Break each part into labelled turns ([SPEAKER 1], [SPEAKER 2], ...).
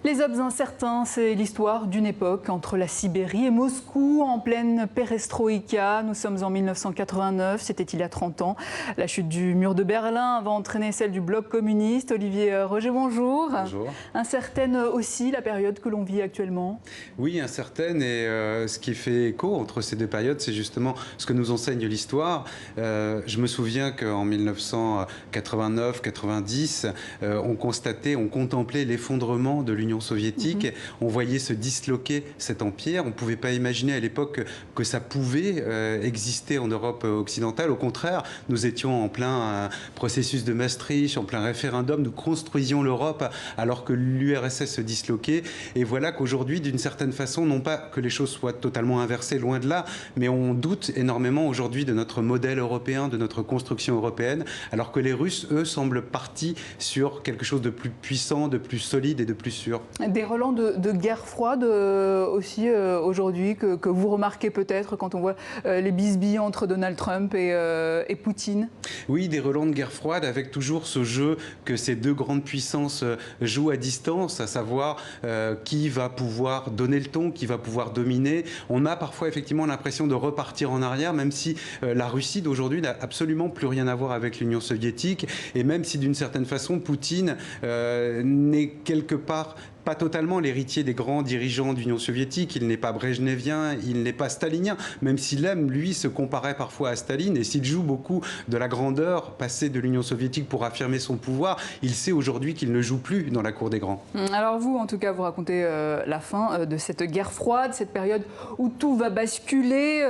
[SPEAKER 1] Les Alpes incertains, c'est l'histoire d'une époque entre la Sibérie et Moscou, en pleine perestroïka. Nous sommes en 1989, c'était il y a 30 ans. La chute du mur de Berlin va entraîner celle du bloc communiste. Olivier Roger, bonjour.
[SPEAKER 2] Bonjour.
[SPEAKER 1] Incertaine aussi la période que l'on vit actuellement.
[SPEAKER 2] Oui, incertaine, et ce qui fait écho entre ces deux périodes, c'est justement ce que nous enseigne l'histoire. Je me souviens qu'en 1989-90, on contemplait l'effondrement de l'Union soviétique. On voyait se disloquer cet empire. On ne pouvait pas imaginer à l'époque que ça pouvait exister en Europe occidentale. Au contraire, nous étions en plein processus de Maastricht, en plein référendum. Nous construisions l'Europe alors que l'URSS se disloquait. Et voilà qu'aujourd'hui, d'une certaine façon, non pas que les choses soient totalement inversées, loin de là, mais on doute énormément aujourd'hui de notre modèle européen, de notre construction européenne, alors que les Russes, eux, semblent partis sur quelque chose de plus puissant, de plus solide et de plus sûr.
[SPEAKER 1] Des relents de guerre froide aussi aujourd'hui que vous remarquez peut-être quand on voit les bisbilles entre Donald Trump et Poutine.
[SPEAKER 2] Oui, des relents de guerre froide avec toujours ce jeu que ces deux grandes puissances jouent à distance, à savoir qui va pouvoir donner le ton, qui va pouvoir dominer. On a parfois effectivement l'impression de repartir en arrière, même si la Russie d'aujourd'hui n'a absolument plus rien à voir avec l'Union soviétique, et même si d'une certaine façon Poutine n'est quelque part pas totalement l'héritier des grands dirigeants de l'Union soviétique. Il n'est pas brejnevien, il n'est pas stalinien, même s'il aime, lui, se comparer parfois à Staline. Et s'il joue beaucoup de la grandeur passée de l'Union soviétique pour affirmer son pouvoir, il sait aujourd'hui qu'il ne joue plus dans la cour des grands.
[SPEAKER 1] Alors vous, en tout cas, vous racontez la fin de cette guerre froide, cette période où tout va basculer,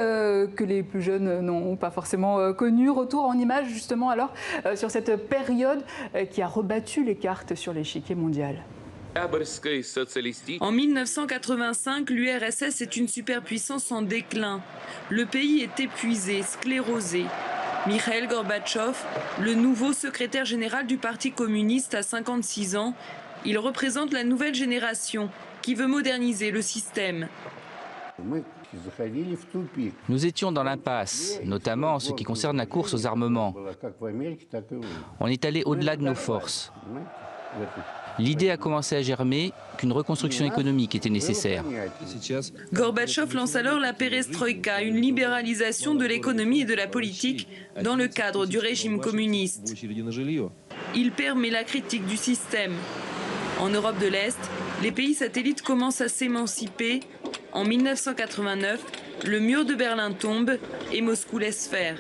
[SPEAKER 1] que les plus jeunes n'ont pas forcément connu. Retour en images, justement, alors, sur cette période qui a rebattu les cartes sur l'échiquier mondial.
[SPEAKER 3] En 1985, l'URSS est une superpuissance en déclin. Le pays est épuisé, sclérosé. Mikhail Gorbatchev, le nouveau secrétaire général du Parti communiste, a 56 ans. Il représente la nouvelle génération qui veut moderniser le système.
[SPEAKER 4] Nous étions dans l'impasse, notamment en ce qui concerne la course aux armements. On est allé au-delà de nos forces. L'idée a commencé à germer qu'une reconstruction économique était nécessaire.
[SPEAKER 3] Gorbatchev lance alors la perestroïka, une libéralisation de l'économie et de la politique dans le cadre du régime communiste. Il permet la critique du système. En Europe de l'Est, les pays satellites commencent à s'émanciper. En 1989, le mur de Berlin tombe et Moscou laisse faire.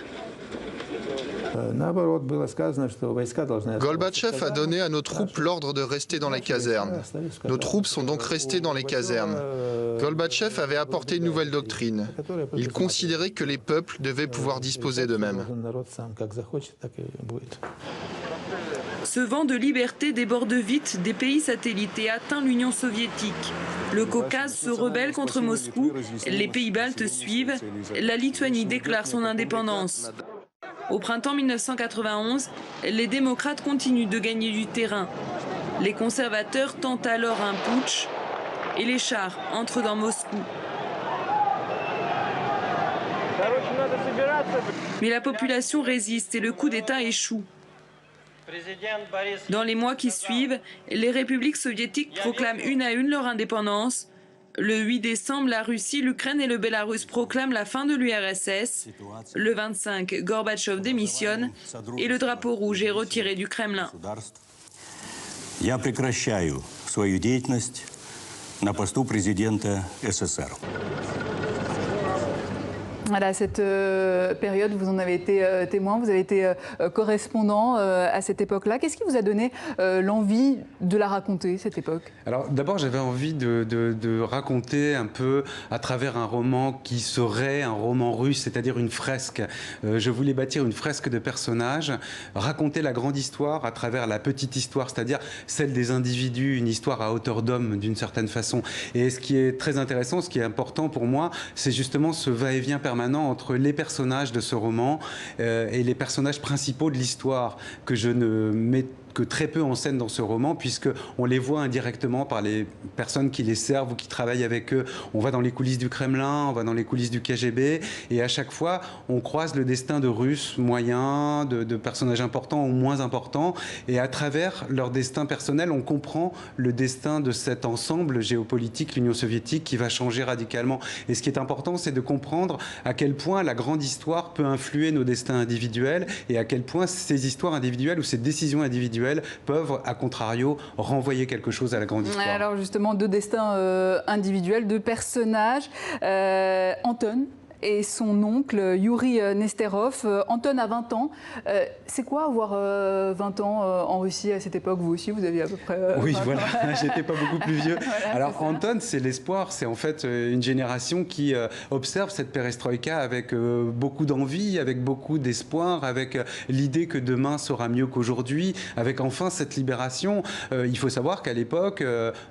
[SPEAKER 5] Gorbatchev a donné à nos troupes l'ordre de rester dans les casernes. Nos troupes sont donc restées dans les casernes. Gorbatchev avait apporté une nouvelle doctrine. Il considérait que les peuples devaient pouvoir disposer d'eux-mêmes.
[SPEAKER 3] Ce vent de liberté déborde vite des pays satellites et atteint l'Union soviétique. Le Caucase se rebelle contre Moscou, les pays baltes suivent, la Lituanie déclare son indépendance. Au printemps 1991, les démocrates continuent de gagner du terrain. Les conservateurs tentent alors un putsch et les chars entrent dans Moscou. Mais la population résiste et le coup d'État échoue. Dans les mois qui suivent, les républiques soviétiques proclament une à une leur indépendance. Le 8 décembre, la Russie, l'Ukraine et le Bélarus proclament la fin de l'URSS. Le 25, Gorbatchev démissionne et le drapeau rouge est retiré du Kremlin.
[SPEAKER 6] Я прекращаю свою деятельность на посту президента СССР.
[SPEAKER 1] Voilà, cette période, vous en avez été témoin, vous avez été correspondant à cette époque-là. Qu'est-ce qui vous a donné l'envie de la raconter, cette époque?
[SPEAKER 2] Alors d'abord, j'avais envie de raconter un peu à travers un roman qui serait un roman russe, c'est-à-dire une fresque. Je voulais bâtir une fresque de personnages, raconter la grande histoire à travers la petite histoire, c'est-à-dire celle des individus, une histoire à hauteur d'homme d'une certaine façon. Et ce qui est très intéressant, ce qui est important pour moi, c'est justement ce va-et-vient permanent entre les personnages de ce roman et les personnages principaux de l'histoire que je ne mets que très peu en scène dans ce roman, puisqu'on les voit indirectement par les personnes qui les servent ou qui travaillent avec eux. On va dans les coulisses du Kremlin, on va dans les coulisses du KGB, et à chaque fois, on croise le destin de Russes moyens, de personnages importants ou moins importants, et à travers leur destin personnel, on comprend le destin de cet ensemble géopolitique, l'Union soviétique, qui va changer radicalement. Et ce qui est important, c'est de comprendre à quel point la grande histoire peut influer nos destins individuels, et à quel point ces histoires individuelles ou ces décisions individuelles peuvent, à contrario, renvoyer quelque chose à la grande histoire.
[SPEAKER 1] Alors justement, deux destins individuels, deux personnages. Anton et son oncle, Yuri Nesterov. Anton a 20 ans. C'est quoi avoir 20 ans en Russie à cette époque? Vous aussi, vous aviez à peu près...
[SPEAKER 2] Oui, voilà, j'étais pas beaucoup plus vieux.
[SPEAKER 1] Voilà,
[SPEAKER 2] alors Anton, c'est l'espoir, c'est en fait une génération qui observe cette perestroïka avec beaucoup d'envie, avec beaucoup d'espoir, avec l'idée que demain sera mieux qu'aujourd'hui, avec enfin cette libération. Il faut savoir qu'à l'époque,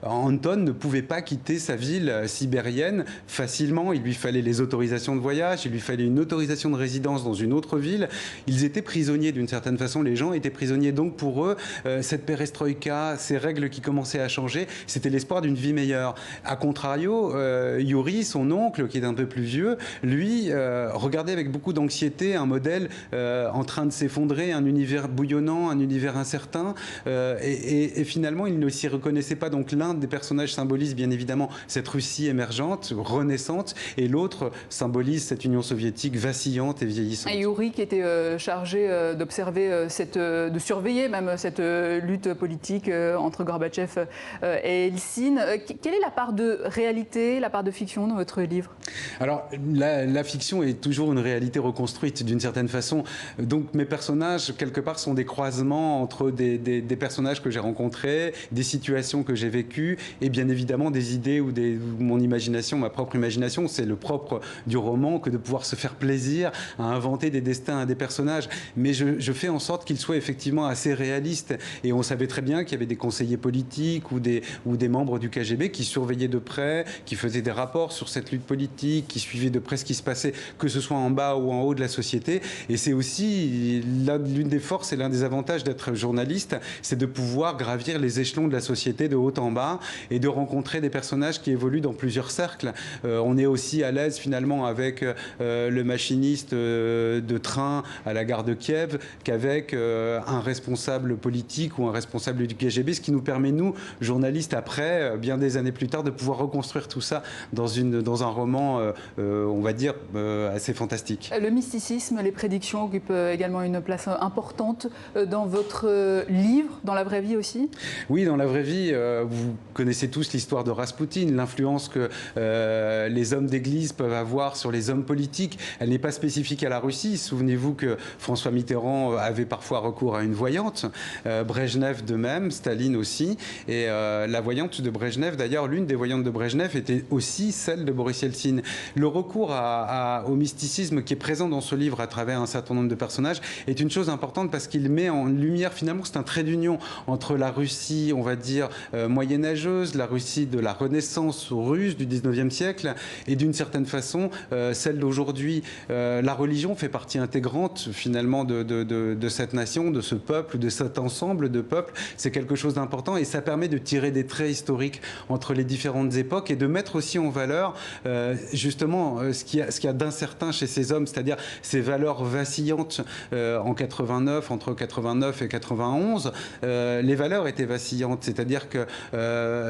[SPEAKER 2] Anton ne pouvait pas quitter sa ville sibérienne facilement. Il lui fallait les autorisations de voyage, il lui fallait une autorisation de résidence dans une autre ville. Ils étaient prisonniers d'une certaine façon, les gens étaient prisonniers. Donc pour eux, cette perestroïka, ces règles qui commençaient à changer, c'était l'espoir d'une vie meilleure. A contrario, Yuri, son oncle, qui est un peu plus vieux, lui, regardait avec beaucoup d'anxiété un modèle en train de s'effondrer, un univers bouillonnant, un univers incertain, et finalement, il ne s'y reconnaissait pas. Donc l'un des personnages symbolise bien évidemment cette Russie émergente, renaissante, et l'autre symbolise cette Union soviétique vacillante et vieillissante.
[SPEAKER 1] Et Yuri qui était chargé d'observer, de surveiller même cette lutte politique entre Gorbatchev et Eltsine. Quelle est la part de réalité, la part de fiction dans votre livre?
[SPEAKER 2] Alors, la fiction est toujours une réalité reconstruite d'une certaine façon. Donc mes personnages, quelque part, sont des croisements entre des personnages que j'ai rencontrés, des situations que j'ai vécues, et bien évidemment des idées ou mon imagination, ma propre imagination. C'est le propre du roman que de pouvoir se faire plaisir à inventer des destins à des personnages. Mais je fais en sorte qu'ils soient effectivement assez réalistes. Et on savait très bien qu'il y avait des conseillers politiques ou des membres du KGB qui surveillaient de près, qui faisaient des rapports sur cette lutte politique, qui suivaient de près ce qui se passait, que ce soit en bas ou en haut de la société. Et c'est aussi l'une des forces et l'un des avantages d'être journaliste, c'est de pouvoir gravir les échelons de la société de haut en bas et de rencontrer des personnages qui évoluent dans plusieurs cercles. On est aussi à l'aise finalement avec le machiniste de train à la gare de Kiev qu'avec un responsable politique ou un responsable du KGB, ce qui nous permet, nous, journalistes, après, bien des années plus tard, de pouvoir reconstruire tout ça dans un roman, on va dire, assez fantastique.
[SPEAKER 1] Le mysticisme, les prédictions occupent également une place importante dans votre livre, dans la vraie vie aussi?
[SPEAKER 2] Oui, dans la vraie vie, vous connaissez tous l'histoire de Raspoutine, l'influence que les hommes d'église peuvent avoir sur les hommes politiques. Elle n'est pas spécifique à la Russie. Souvenez-vous que François Mitterrand avait parfois recours à une voyante, Brejnev de même, Staline aussi. Et la voyante de Brejnev, d'ailleurs, l'une des voyantes de Brejnev était aussi celle de Boris Eltsine. Le recours au mysticisme qui est présent dans ce livre à travers un certain nombre de personnages est une chose importante parce qu'il met en lumière, finalement, c'est un trait d'union entre la Russie, on va dire, moyenâgeuse, la Russie de la Renaissance russe du 19e siècle et d'une certaine façon, celle d'aujourd'hui. La religion fait partie intégrante finalement de cette nation, de ce peuple, de cet ensemble de peuples. C'est quelque chose d'important et ça permet de tirer des traits historiques entre les différentes époques et de mettre aussi en valeur justement ce qu'il y a d'incertain chez ces hommes, c'est-à-dire ces valeurs vacillantes en 89, entre 89 et 91. Les valeurs étaient vacillantes, c'est-à-dire que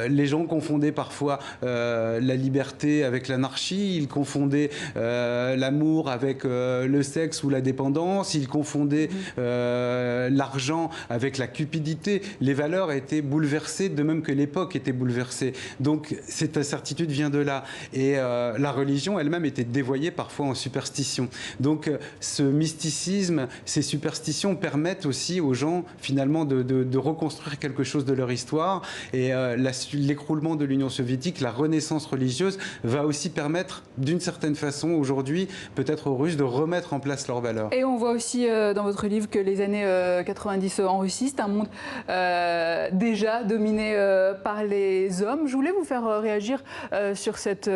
[SPEAKER 2] les gens confondaient parfois la liberté avec l'anarchie, ils confondaient l'amour avec le sexe ou la dépendance, ils confondaient l'argent avec la cupidité. Les valeurs étaient bouleversées, de même que l'époque était bouleversée. Donc cette incertitude vient de là. Et la religion elle-même était dévoyée parfois en superstition. Donc ce mysticisme, ces superstitions permettent aussi aux gens finalement de reconstruire quelque chose de leur histoire. Et l'écroulement de l'Union soviétique, la renaissance religieuse va aussi permettre d'une certaine façon façon aujourd'hui peut-être aux Russes de remettre en place leurs valeurs.
[SPEAKER 1] Et on voit aussi dans votre livre que les années 90 en Russie, c'est un monde déjà dominé par les hommes. Je voulais vous faire réagir sur cette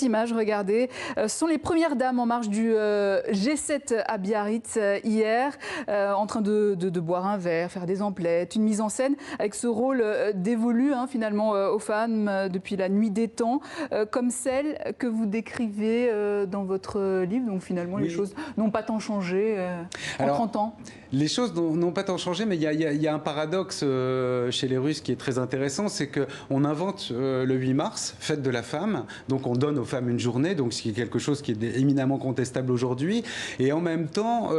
[SPEAKER 1] image. Regardez, ce sont les premières dames en marche du G7 à Biarritz hier, en train de boire un verre, faire des emplettes, une mise en scène avec ce rôle dévolu finalement aux femmes depuis la nuit des temps, comme celle que vous décrivez dans votre livre. Donc finalement, les choses n'ont pas tant changé en 30 ans.
[SPEAKER 2] Les choses n'ont pas tant changé, mais il y a un paradoxe chez les Russes qui est très intéressant, c'est qu'on invente le 8 mars, fête de la femme, donc on donne aux femmes une journée, donc ce qui est quelque chose qui est éminemment contestable aujourd'hui, et en même temps,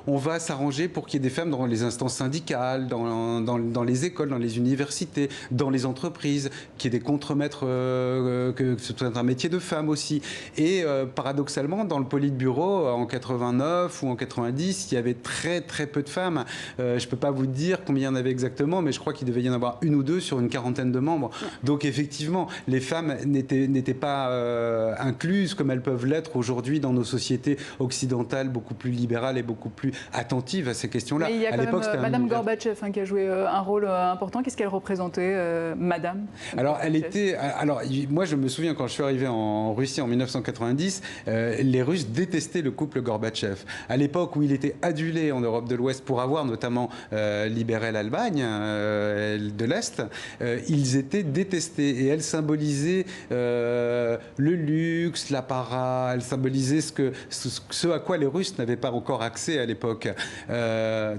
[SPEAKER 2] on va s'arranger pour qu'il y ait des femmes dans les instances syndicales, dans les écoles, dans les universités, dans les entreprises, qu'il y ait des contremaîtres, que ce soit un métier de femme aussi. Et paradoxalement, dans le Politburo, en 89 ou en 90, il y avait très peu de femmes. Je ne peux pas vous dire combien il y en avait exactement, mais je crois qu'il devait y en avoir une ou deux sur une quarantaine de membres. Donc effectivement, les femmes n'étaient pas incluses comme elles peuvent l'être aujourd'hui dans nos sociétés occidentales beaucoup plus libérales et beaucoup plus attentives à ces questions-là.
[SPEAKER 1] Mais il y a quand même Madame Gorbatchev qui a joué un rôle important. Qu'est-ce qu'elle représentait, Madame?
[SPEAKER 2] Alors, moi je me souviens quand je suis arrivé en Russie en 1990, les Russes détestaient le couple Gorbatchev. À l'époque où il était adulé en Europe de l'Ouest pour avoir notamment libéré l'Allemagne de l'Est, ils étaient détestés et elle symbolisait le luxe, l'apparat, elle symbolisait ce à quoi les Russes n'avaient pas encore accès à l'époque.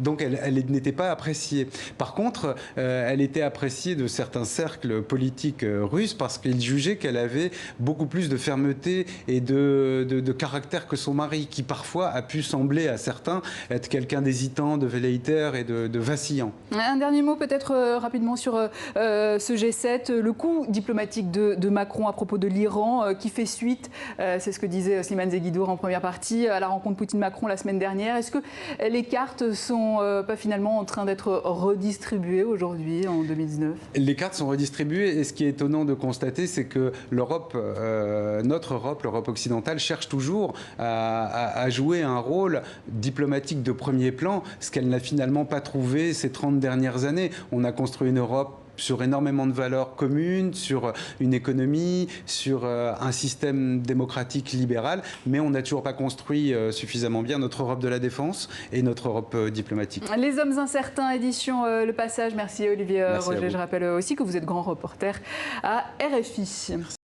[SPEAKER 2] Donc elle n'était pas appréciée. Par contre, elle était appréciée de certains cercles politiques russes parce qu'ils jugeaient qu'elle avait beaucoup plus de fermeté et de caractère que son mari, qui parfois a pu sembler à certains être quelqu'un d'hésitant, de velléitaire et de vacillant. Un
[SPEAKER 1] dernier mot peut-être rapidement sur ce G7, le coup diplomatique de Macron à propos de l'Iran qui fait suite, c'est ce que disait Slimane Zeghidour en première partie, à la rencontre Poutine-Macron la semaine dernière. Est-ce que les cartes sont pas finalement en train d'être redistribuées aujourd'hui en 2019? Les cartes sont redistribuées
[SPEAKER 2] et ce qui est étonnant de constater, c'est que l'Europe, notre Europe, l'Europe occidentale, cherche toujours à jouer un rôle diplomatique de premier plan, ce qu'elle n'a finalement pas trouvé ces 30 dernières années. On a construit une Europe sur énormément de valeurs communes, sur une économie, sur un système démocratique libéral, mais on n'a toujours pas construit suffisamment bien notre Europe de la défense et notre Europe diplomatique. Les hommes incertains, édition Le Passage. Merci Olivier Roger. Je rappelle aussi que vous êtes grand reporter à RFI. Merci.